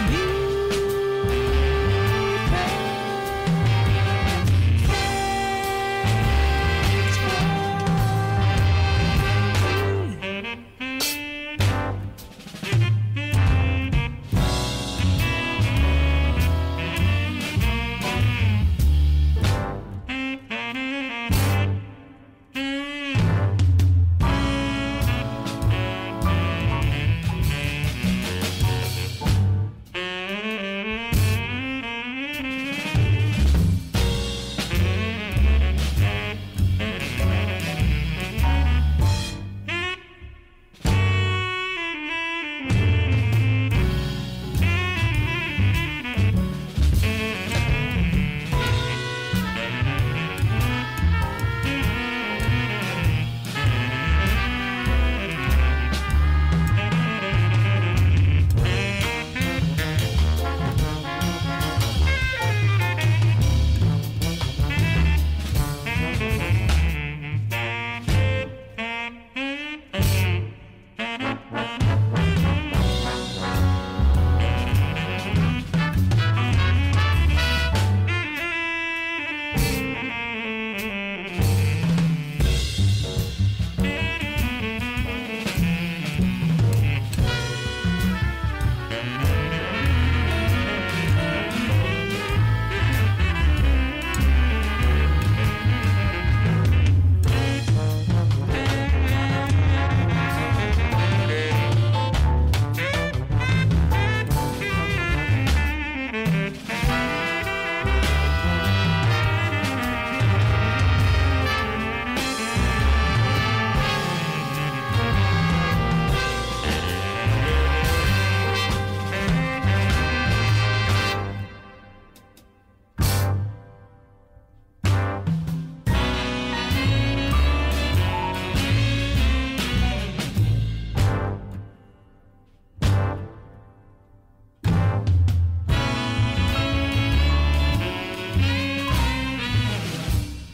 be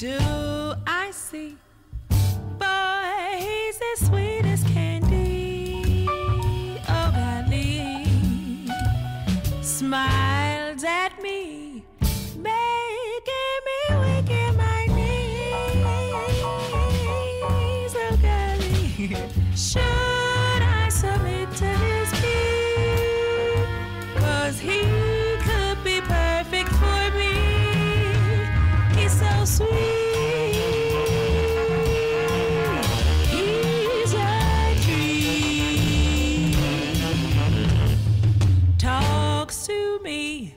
do I see? Boy, he's as sweet as candy. Oh, golly, smiles at me, making me weak in my knees. Oh, golly, should I submit to his beat? 'Cause he could be perfect for me. He's so sweet. He's a dream. Talks to me,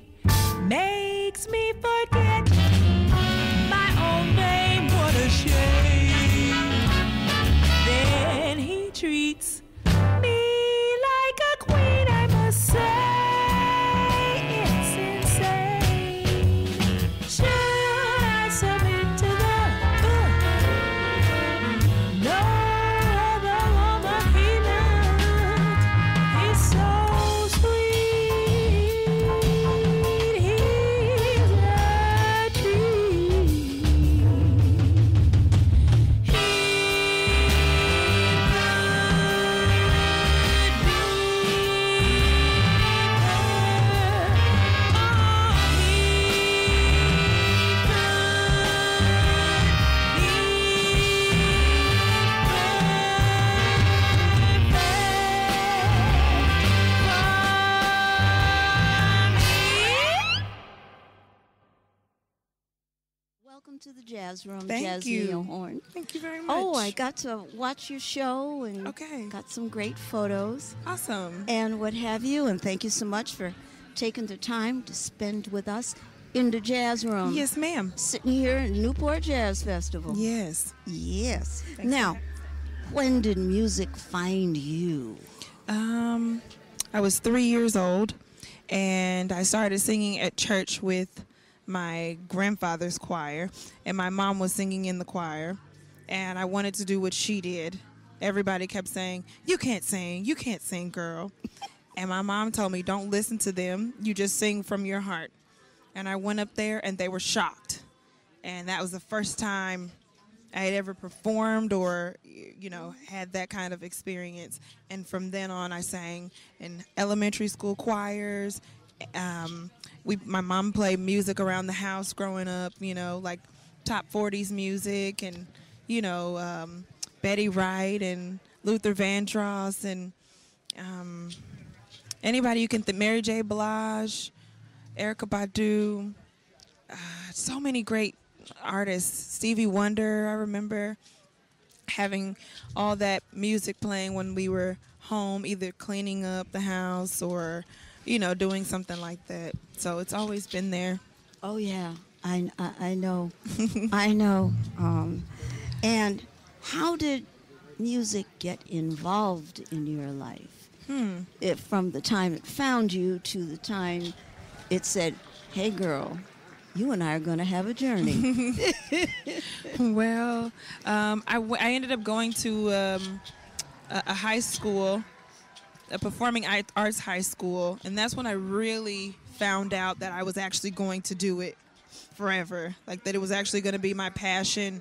makes me forget my own name. What a shame. Then he treats me like a queen, I must say. It's insane. Should I submit to the no other woman he loved? He's so sweet. He's a dream. Welcome to the Jazz Room, Thank Jazzmeia you. Horn. Thank you very much. Oh, I got to watch your show and Okay. got some great photos Awesome. and what have you. And thank you so much for taking the time to spend with us in the Jazz Room. Yes, ma'am. Sitting here at Newport Jazz Festival. Yes. Yes. Thanks Now, for when did music find you? I was 3 years old, and I started singing at church with my grandfather's choir, and my mom was singing in the choir, and I wanted to do what she did. Everybody kept saying, you can't sing, girl. And my mom told me, don't listen to them, you just sing from your heart. And I went up there, and they were shocked. And that was the first time I had ever performed or, had that kind of experience. And from then on, I sang in elementary school choirs. My mom played music around the house growing up, like top 40s music and, Betty Wright and Luther Vandross and anybody you can think, Mary J. Blige, Erykah Badu, so many great artists. Stevie Wonder, I remember having all that music playing when we were home, either cleaning up the house or, doing something like that. So it's always been there. Oh, yeah. I know. I know. And how did music get involved in your life? From the time it found you to the time it said, hey, girl, you and I are going to have a journey. Well, I ended up going to a high school, a performing arts high school, and that's when I really found out that I was actually going to do it forever, like that it was actually going to be my passion.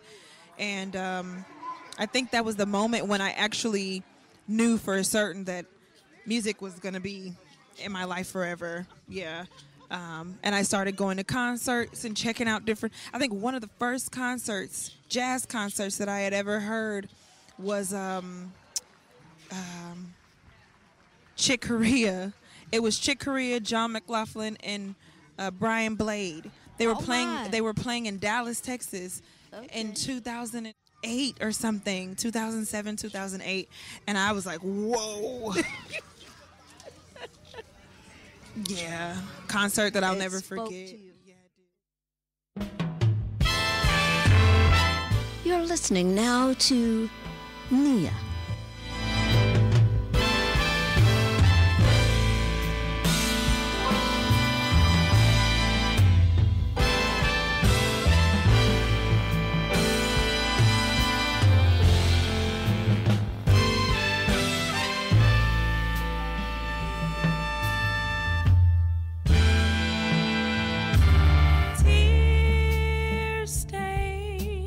And I think that was the moment when I actually knew for certain that music was going to be in my life forever. Yeah. And I started going to concerts and checking out different. I think one of the first jazz concerts that I had ever heard was Chick Corea. It was Chick Corea, John McLaughlin, and Brian Blade. They were playing. my. They were playing in Dallas, Texas, in 2008 or something, 2007, 2008, and I was like, whoa. Yeah, concert that I'll It never spoke forget. to you. Yeah, it did. You're listening now to Nia. Tears stain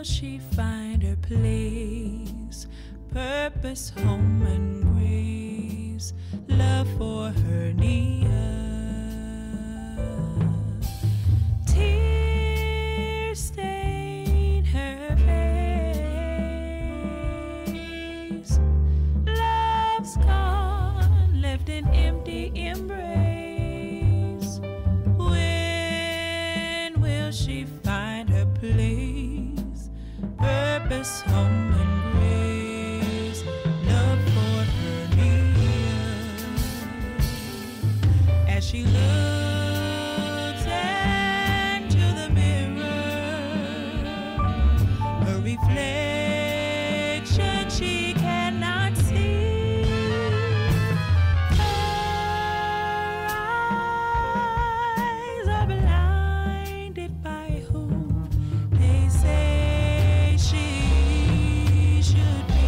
will she find her place? Purpose, home, and grace, love for her Nia. Tears stain her face. Love's gone, left an empty embrace. When will she find her place? Purpose, home, and grace, love for her Nia. As she looks into the mirror, her reflection she cannot see. Her eyes are blinded by who they say she should be.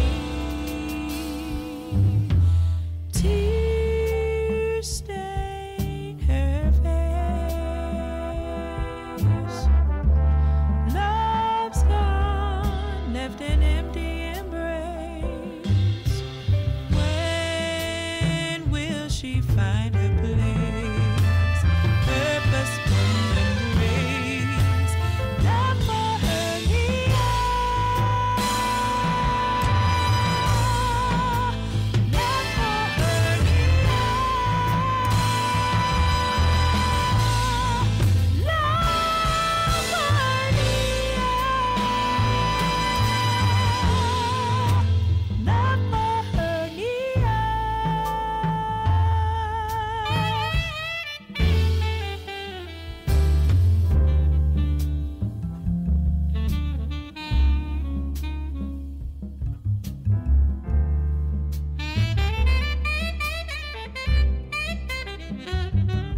Tears stain her face. Love's gone, left an empty embrace. When will she find her place? Purpose, home, and grace, love for her Nia. Love for her Nia. Love for Nia. Love for her Nia.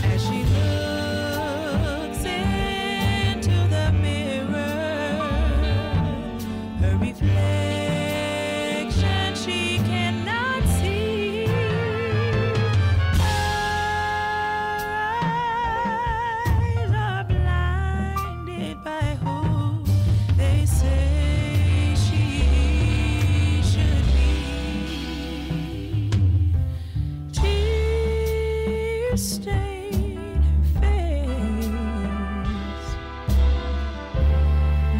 As she looks into the mirror, her reflection she cannot see. Her eyes are blinded by who they say she should be. Tears stain her face.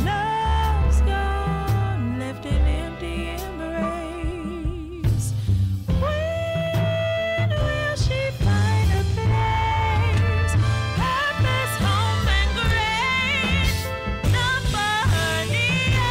Love's gone, left an empty embrace. When will she find her place? Purpose, home, and grace, love for her Nia.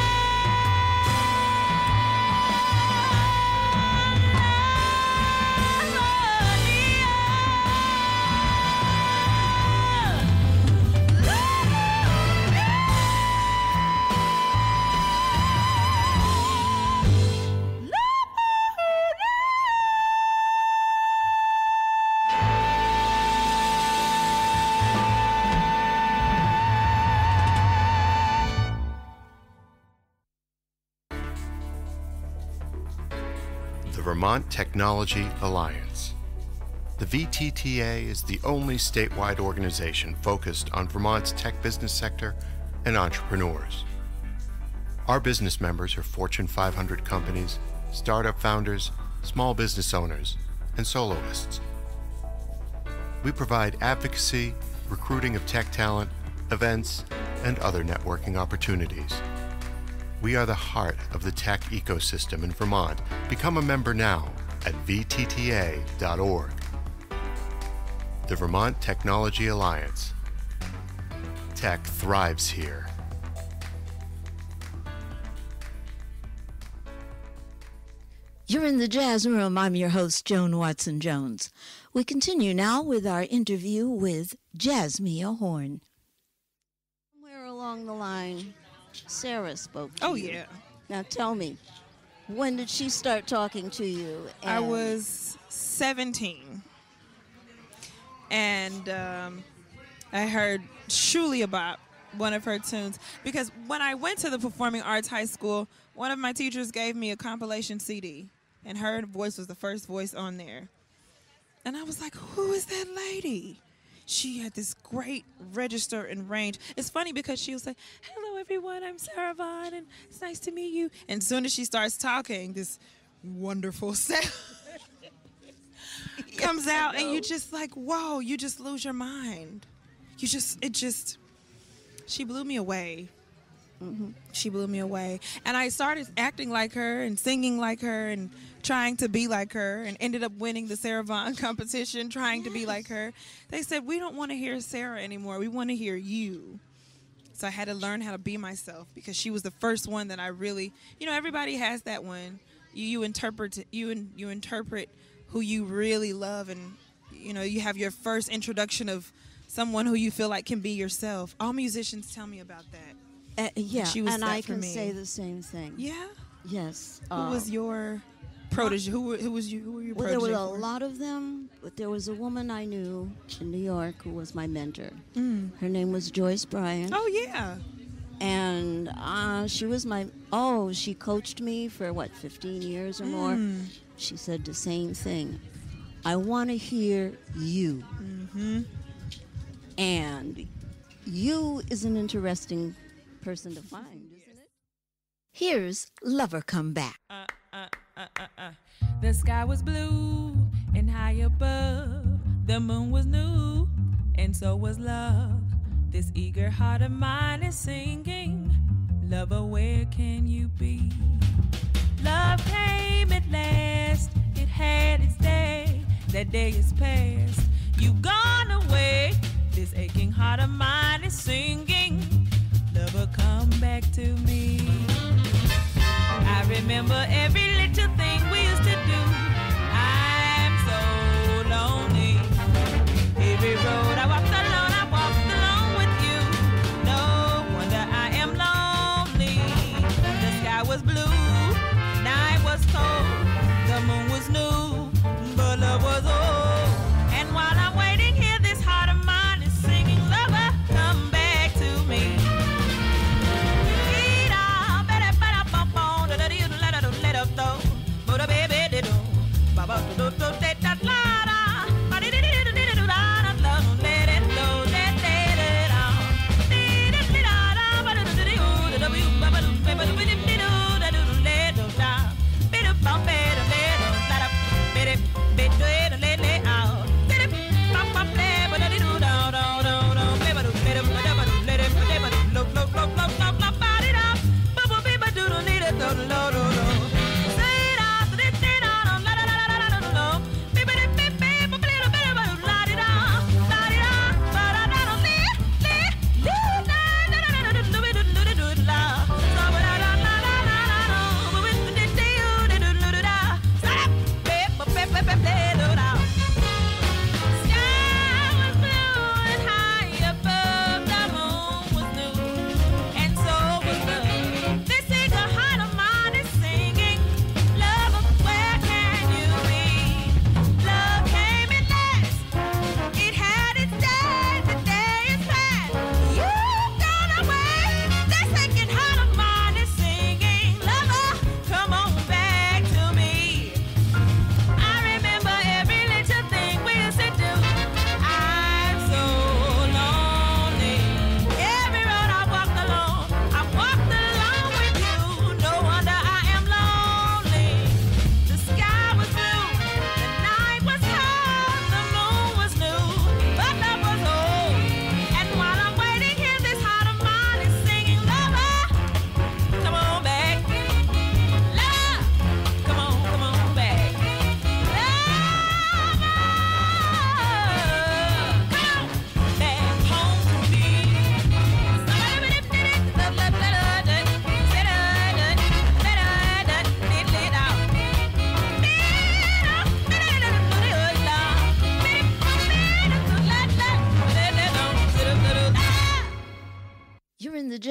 The Vermont Technology Alliance. The VTTA is the only statewide organization focused on Vermont's tech business sector and entrepreneurs. Our business members are Fortune 500 companies, startup founders, small business owners, and soloists. We provide advocacy, recruiting of tech talent, events, and other networking opportunities. We are the heart of the tech ecosystem in Vermont. Become a member now at vtta.org. The Vermont Technology Alliance. Tech thrives here. You're in the Jazz Room. I'm your host, Joan Watson-Jones. We continue now with our interview with Jazzmeia Horn. Somewhere along the line, Sarah spoke to you. Oh, yeah. Now tell me, when did she start talking to you? I was 17. And I heard Shuli about one of her tunes. Because when I went to the Performing Arts High School, one of my teachers gave me a compilation CD. And her voice was the first voice on there. And I was like, who is that lady? She had this great register and range. It's funny because she was like, hello, everyone. I'm Sarah Vaughn, and it's nice to meet you. And as soon as she starts talking, this wonderful sound comes out, and you just like, whoa, you just lose your mind. She blew me away. Mm-hmm. She blew me away. And I started acting like her and singing like her and trying to be like her, and ended up winning the Sarah Vaughn competition trying to be like her. They said, we don't want to hear Sarah anymore. We want to hear you. So I had to learn how to be myself, because she was the first one that I really, everybody has that one. You interpret who you really love, and you have your first introduction of someone who you feel like can be yourself. All musicians tell me about that. Yeah, she was and that I for can me. say the same thing. Yeah? Yes. Who was your protege? Who were your Well, protege? there were a for? lot of them, but there was a woman I knew in New York who was my mentor. Her name was Joyce Bryant. Oh, yeah. And she was she coached me for 15 years or more. She said the same thing. I want to hear you. Mm-hmm. And you is an interesting person to find, isn't it? Here's Lover Come Back. The sky was blue and high above. The moon was new and so was love. This eager heart of mine is singing, lover, where can you be? Love came at last, it had its day. That day is past, you've gone away. This aching heart of mine is singing, lover, come back to me. I remember every little thing we used to do. I'm so lonely. Every road I walked alone with you. No wonder I am lonely. The sky was blue, night was cold, the moon was new, but love was old. And while I'm waiting here, this heart of mine is singing, lover, come back to me. Remember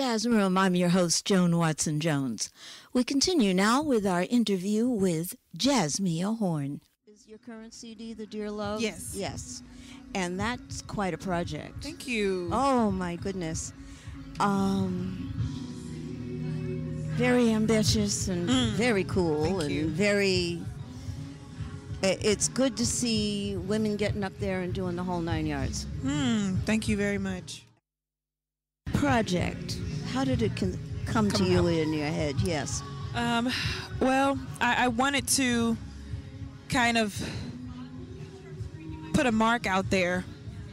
Jazz Room. I'm your host, Joan Watson-Jones. We continue now with our interview with Jazzmeia Horn. Is your current CD The Dear Love? Yes. Yes. And that's quite a project. Thank you. Oh, my goodness. Very ambitious and very cool. Thank and you. very... It's good to see women getting up there and doing the whole 9 yards. Thank you very much. Project. How did it come to you in your head? Yes. Well, I wanted to kind of put a mark out there.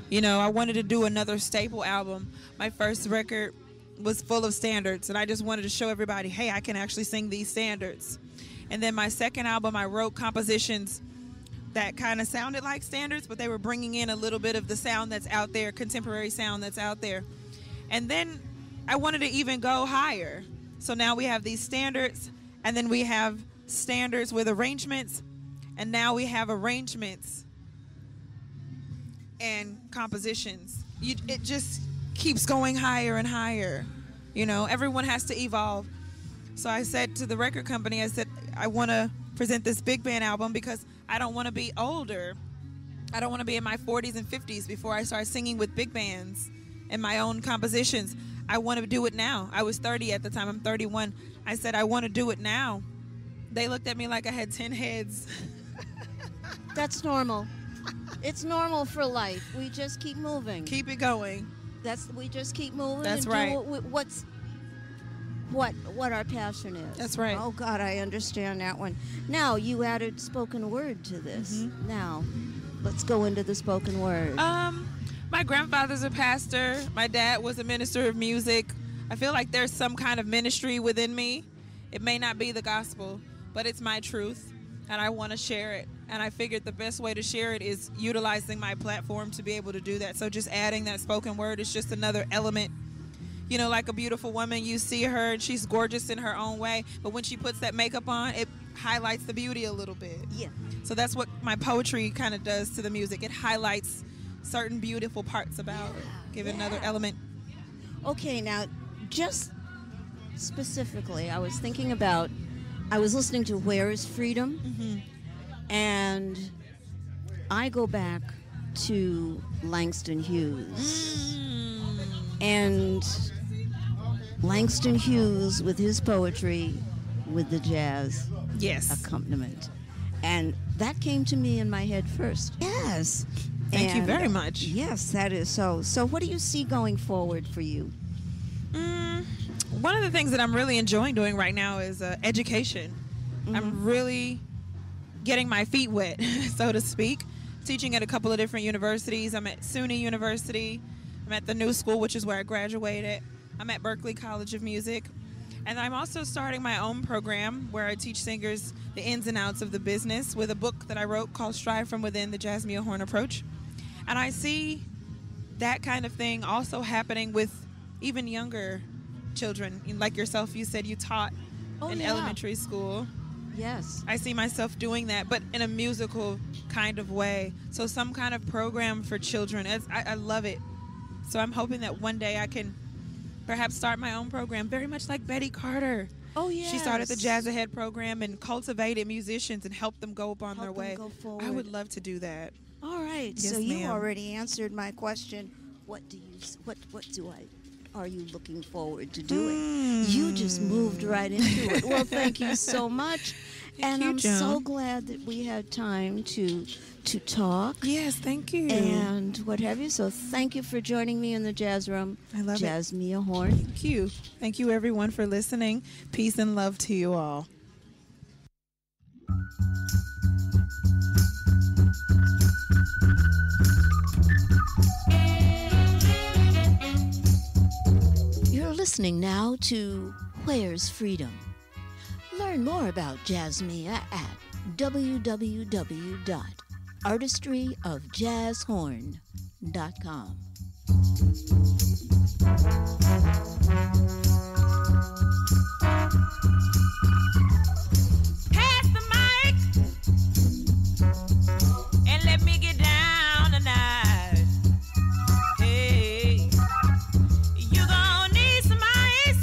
You know, I wanted to do another staple album. My first record was full of standards, and I just wanted to show everybody, hey, I can actually sing these standards. And then my second album, I wrote compositions that kind of sounded like standards, but they were bringing in a little bit of the sound that's out there, contemporary sound that's out there. And then I wanted to even go higher. So now we have these standards, and then we have standards with arrangements, and now we have arrangements and compositions. It just keeps going higher and higher. You know, everyone has to evolve. So I said to the record company, I said, I want to present this big band album because I don't want to be older. I don't want to be in my 40s and 50s before I start singing with big bands and my own compositions. I want to do it now. I was 30 at the time. I'm 31. I said, I want to do it now. They looked at me like I had 10 heads. That's normal. It's normal for life. We just keep moving. Keep it going. We just keep moving. That's and right. Do what our passion is. That's right. Oh God, I understand that one. Now you added spoken word to this. Now, let's go into the spoken word. My grandfather's a pastor. My dad was a minister of music. I feel like there's some kind of ministry within me. It may not be the gospel, but it's my truth, and I want to share it. And I figured the best way to share it is utilizing my platform to be able to do that. So just adding that spoken word is just another element. You know, like a beautiful woman, you see her and she's gorgeous in her own way, but when she puts that makeup on, it highlights the beauty a little bit. Yeah. So that's what my poetry kind of does to the music. It highlights certain beautiful parts about it, give it another element. Okay, now, just specifically, I was listening to Where is Freedom? And I go back to Langston Hughes. And Langston Hughes with his poetry with the jazz accompaniment. And that came to me in my head first. Yes. Thank you very much. Yes, that is so. So what do you see going forward for you? One of the things that I'm really enjoying doing right now is education. I'm really getting my feet wet, so to speak, teaching at a couple of different universities. I'm at SUNY University. I'm at the New School, which is where I graduated. I'm at Berklee College of Music. And I'm also starting my own program where I teach singers the ins and outs of the business with a book that I wrote called Strive From Within, the Jazzmeia Horn Approach. And I see that kind of thing also happening with even younger children. Like yourself, you said you taught in elementary school. Yes. I see myself doing that, but in a musical kind of way. So some kind of program for children. I love it. So I'm hoping that one day I can perhaps start my own program, very much like Betty Carter. Oh, yes. She started the Jazz Ahead program and cultivated musicians and helped them go upon their way. Go forward. I would love to do that. All right. Yes, so you ma'am. already answered my question. Are you looking forward to doing? You just moved right into it. Well, thank you so much. Thank you, I'm Joan. so glad that we had time to talk. Yes, thank you. And what have you. So thank you for joining me in the Jazz Room. I love it. Jazzmeia Horn. Thank you. Thank you, everyone, for listening. Peace and love to you all. You're listening now to Where's Freedom? Learn more about Jazzmeia at www.artistryofjazzhorn.com. Pass the mic and let me get down tonight. Hey, you gonna need some ice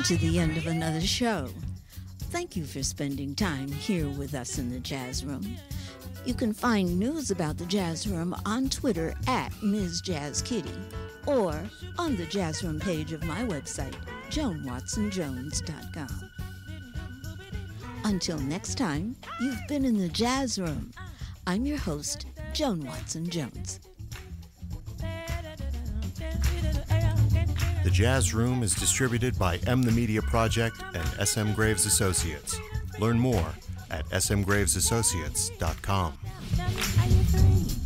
to the end of another show. Thank you for spending time here with us in the Jazz Room. You can find news about the Jazz Room on Twitter at Ms. Jazz Kitty or on the Jazz Room page of my website, JoanWatsonJones.com. Until next time, you've been in the Jazz Room. I'm your host, Joan Watson Jones. The Jazz Room is distributed by M the Media Project and SM Graves Associates. Learn more at smgravesassociates.com. Are you free?